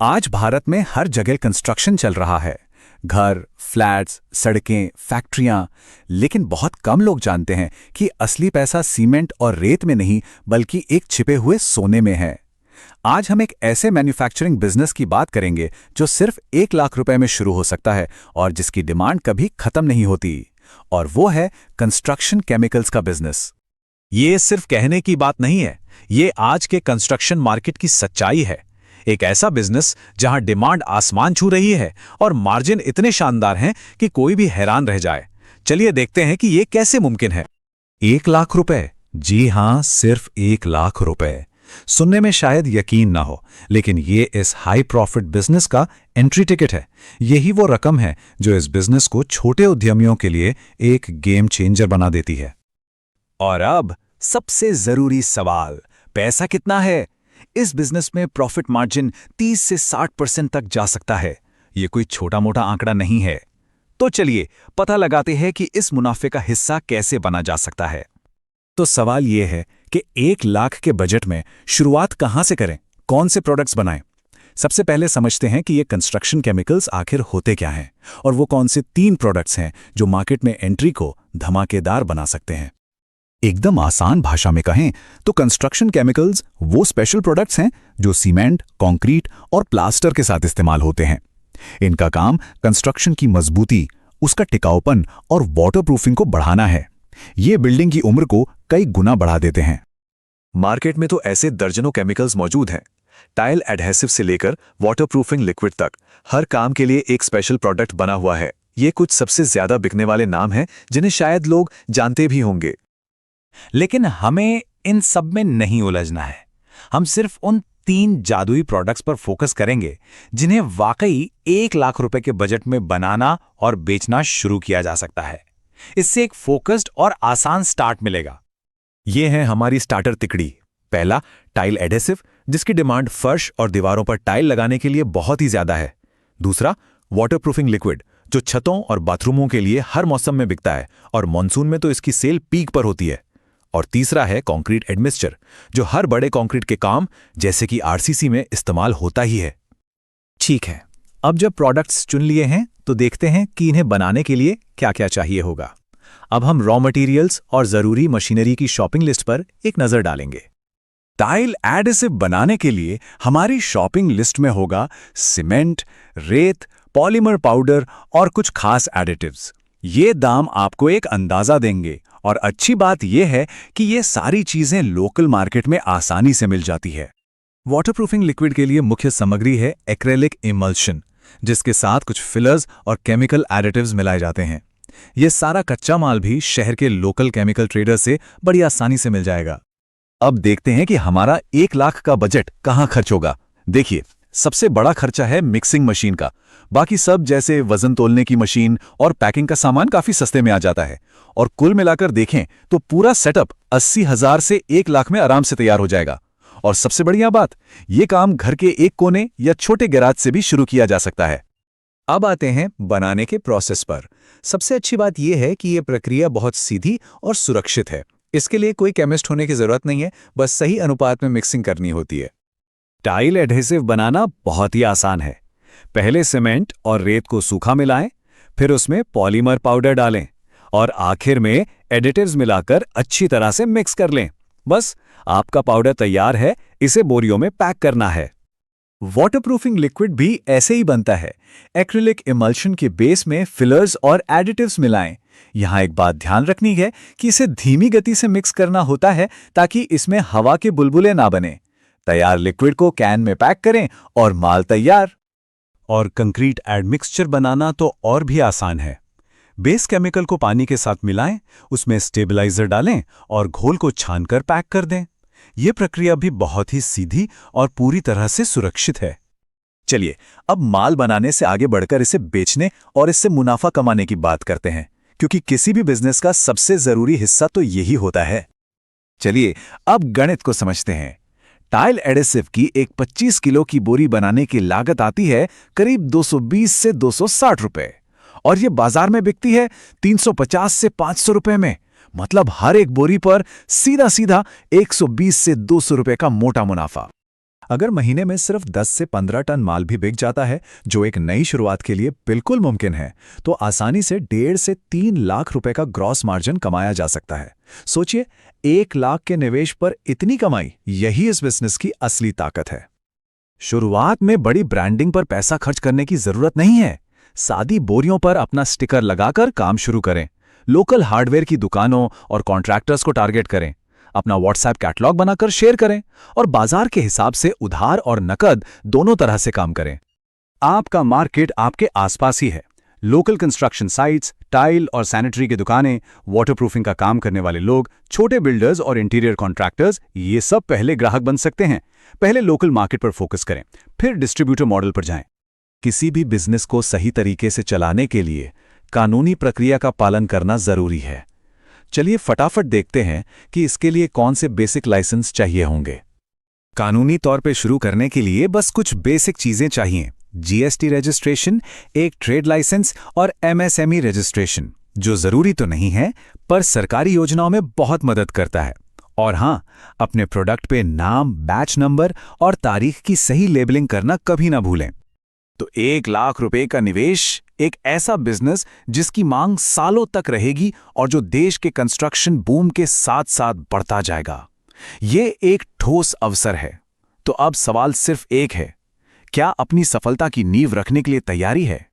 आज भारत में हर जगह कंस्ट्रक्शन चल रहा है। घर, फ्लैट्स, सड़कें, फैक्ट्रियां। लेकिन बहुत कम लोग जानते हैं कि असली पैसा सीमेंट और रेत में नहीं बल्कि एक छिपे हुए सोने में है। आज हम एक ऐसे मैन्युफैक्चरिंग बिजनेस की बात करेंगे जो सिर्फ 1 लाख रुपए में शुरू हो सकता है और जिसकी डिमांड कभी खत्म नहीं होती। और वो है कंस्ट्रक्शन केमिकल्स का बिजनेस। ये सिर्फ कहने की बात नहीं है, ये आज के कंस्ट्रक्शन मार्केट की सच्चाई है। एक ऐसा बिजनेस जहां डिमांड आसमान छू रही है और मार्जिन इतने शानदार हैं कि कोई भी हैरान रह जाए। चलिए देखते हैं कि ये कैसे मुमकिन है। 1 लाख रुपए, जी हां, सिर्फ 1 लाख रुपए। सुनने में शायद यकीन ना हो, लेकिन ये इस हाई प्रॉफिट बिजनेस का एंट्री टिकट है। यही वो रकम है जो इस बिजनेस को छोटे उद्यमियों के लिए एक गेम चेंजर बना देती है। और अब सबसे जरूरी सवाल, पैसा कितना है? इस बिजनेस में प्रॉफिट मार्जिन 30 से 60% तक जा सकता है। ये कोई छोटा मोटा आंकड़ा नहीं है। तो चलिए पता लगाते हैं कि इस मुनाफे का हिस्सा कैसे बना जा सकता है। तो सवाल यह है कि 1 लाख के बजट में शुरुआत कहां से करें, कौन से प्रोडक्ट्स बनाएं? सबसे पहले समझते हैं कि ये कंस्ट्रक्शन केमिकल्स आखिर होते क्या हैं और वो कौन से 3 प्रोडक्ट्स हैं जो मार्केट में एंट्री को धमाकेदार बना सकते हैं। एकदम आसान भाषा में कहें तो कंस्ट्रक्शन केमिकल्स वो स्पेशल प्रोडक्ट्स हैं जो सीमेंट, कंक्रीट और प्लास्टर के साथ इस्तेमाल होते हैं। इनका काम कंस्ट्रक्शन की मजबूती, उसका टिकाऊपन और वाटरप्रूफिंग को बढ़ाना है। ये बिल्डिंग की उम्र को कई गुना बढ़ा देते हैं। मार्केट में तो ऐसे दर्जनों केमिकल्स मौजूद हैं। टाइल एडहेसिव से लेकर वाटरप्रूफिंग लिक्विड तक हर काम के लिए एक स्पेशल प्रोडक्ट बना हुआ है। ये कुछ सबसे ज्यादा बिकने वाले नाम हैं जिन्हें शायद लोग जानते भी होंगे। लेकिन हमें इन सब में नहीं उलझना है। हम सिर्फ उन 3 जादुई प्रोडक्ट्स पर फोकस करेंगे जिन्हें वाकई 1 लाख रुपए के बजट में बनाना और बेचना शुरू किया जा सकता है। इससे एक फोकस्ड और आसान स्टार्ट मिलेगा। ये है हमारी स्टार्टर तिकड़ी। पहला, टाइल एडहेसिव, जिसकी डिमांड फर्श और दीवारों पर टाइल लगाने के लिए बहुत ही ज्यादा है। दूसरा, वाटरप्रूफिंग लिक्विड, जो छतों और बाथरूमों के लिए हर मौसम में बिकता है और मॉनसून में तो इसकी सेल पीक पर होती है। और तीसरा है कंक्रीट एडमिक्सचर, जो हर बड़े कंक्रीट के काम जैसे कि आरसीसी में इस्तेमाल होता ही है। ठीक है, अब जब प्रोडक्ट्स चुन लिए हैं तो देखते हैं कि इन्हें बनाने के लिए क्या क्या चाहिए होगा। अब हम रॉ मटेरियल्स और जरूरी मशीनरी की शॉपिंग लिस्ट पर एक नजर डालेंगे। टाइल एडहेसिव बनाने के लिए हमारी शॉपिंग लिस्ट में होगा सीमेंट, रेत, पॉलीमर पाउडर और कुछ खास एडिटिव्स। ये दाम आपको एक अंदाजा देंगे और अच्छी बात यह है कि ये सारी चीजें लोकल मार्केट में आसानी से मिल जाती है। वाटरप्रूफिंग लिक्विड के लिए मुख्य सामग्री है एक्रेलिक इमल्शन, जिसके साथ कुछ फिलर्स और केमिकल एडिटिव्स मिलाए जाते हैं। ये सारा कच्चा माल भी शहर के लोकल केमिकल ट्रेडर से बड़ी आसानी से मिल जाएगा। अब देखते हैं कि हमारा 1 लाख का बजट कहां खर्च होगा। देखिए, सबसे बड़ा खर्चा है मिक्सिंग मशीन का। बाकी सब जैसे वजन तोलने की मशीन और पैकिंग का सामान काफी सस्ते में आ जाता है। और कुल मिलाकर देखें तो पूरा सेटअप 80,000 से 1 लाख में आराम से तैयार हो जाएगा। और सबसे बढ़िया बात, ये काम घर के एक कोने या छोटे गैराज से भी शुरू किया जा सकता है। अब आते हैं बनाने के प्रोसेस पर। सबसे अच्छी बात यह है कि यह प्रक्रिया बहुत सीधी और सुरक्षित है। इसके लिए कोई केमिस्ट होने की जरूरत नहीं है, बस सही अनुपात में मिक्सिंग करनी होती है। टाइल एडहेसिव बनाना बहुत ही आसान है। पहले सीमेंट और रेत को सूखा मिलाएं, फिर उसमें पॉलीमर पाउडर डालें और आखिर में एडिटिव्स मिलाकर अच्छी तरह से मिक्स कर लें। बस आपका पाउडर तैयार है, इसे बोरियों में पैक करना है। वाटरप्रूफिंग लिक्विड भी ऐसे ही बनता है। एक्रिलिक इमल्शन के बेस में फिलर्स और एडिटिव्स मिलाएं। यहां एक बात ध्यान रखनी है कि इसे धीमी गति से मिक्स करना होता है ताकि इसमें हवा के बुलबुले ना बने। तैयार लिक्विड को कैन में पैक करें और माल तैयार। और कंक्रीट एडमिक्सचर बनाना तो और भी आसान है। बेस केमिकल को पानी के साथ मिलाएं, उसमें स्टेबलाइजर डालें और घोल को छानकर पैक कर दें। यह प्रक्रिया भी बहुत ही सीधी और पूरी तरह से सुरक्षित है। चलिए अब माल बनाने से आगे बढ़कर इसे बेचने और इससे मुनाफा कमाने की बात करते हैं, क्योंकि किसी भी बिजनेस का सबसे जरूरी हिस्सा तो यही होता है। चलिए अब गणित को समझते हैं। टाइल एडहेसिव की एक 25 किलो की बोरी बनाने की लागत आती है करीब 220 से 260 रुपए और ये बाजार में बिकती है 350 से 500 रुपए में। मतलब हर एक बोरी पर सीधा सीधा 120 से 200 रुपए का मोटा मुनाफा। अगर महीने में सिर्फ 10 से 15 टन माल भी बिक जाता है, जो एक नई शुरुआत के लिए बिल्कुल मुमकिन है, तो आसानी से 1.5 से 3 लाख रुपए का ग्रॉस मार्जिन कमाया जा सकता है। सोचिए, 1 लाख के निवेश पर इतनी कमाई, यही इस बिजनेस की असली ताकत है। शुरुआत में बड़ी ब्रांडिंग पर पैसा खर्च करने की जरूरत नहीं है। सादी बोरियों पर अपना स्टिकर लगाकर काम शुरू करें। लोकल हार्डवेयर की दुकानों और कॉन्ट्रैक्टर्स को टारगेट करें। अपना व्हाट्सएप कैटलॉग बनाकर शेयर करें और बाजार के हिसाब से उधार और नकद दोनों तरह से काम करें। आपका मार्केट आपके आसपास ही है। लोकल कंस्ट्रक्शन साइट्स, टाइल और सैनिटरी की दुकानें, वाटरप्रूफिंग का काम करने वाले लोग, छोटे बिल्डर्स और इंटीरियर कॉन्ट्रैक्टर्स, ये सब पहले ग्राहक बन सकते हैं। पहले लोकल मार्केट पर फोकस करें, फिर डिस्ट्रीब्यूटर मॉडल पर जाएं। किसी भी बिजनेस को सही तरीके से चलाने के लिए कानूनी प्रक्रिया का पालन करना जरूरी है। चलिए फटाफट देखते हैं कि इसके लिए कौन से बेसिक लाइसेंस चाहिए होंगे। कानूनी तौर पे शुरू करने के लिए बस कुछ बेसिक चीजें चाहिए। जीएसटी रजिस्ट्रेशन, एक ट्रेड लाइसेंस और एमएसएमई रजिस्ट्रेशन, जो जरूरी तो नहीं है पर सरकारी योजनाओं में बहुत मदद करता है। और हां, अपने प्रोडक्ट पे नाम, बैच नंबर और तारीख की सही लेबलिंग करना कभी ना भूलें। तो 1 लाख रुपए का निवेश, एक ऐसा बिजनेस जिसकी मांग सालों तक रहेगी और जो देश के कंस्ट्रक्शन बूम के साथ साथ बढ़ता जाएगा। ये एक ठोस अवसर है। तो अब सवाल सिर्फ एक है, क्या अपनी सफलता की नींव रखने के लिए तैयारी है?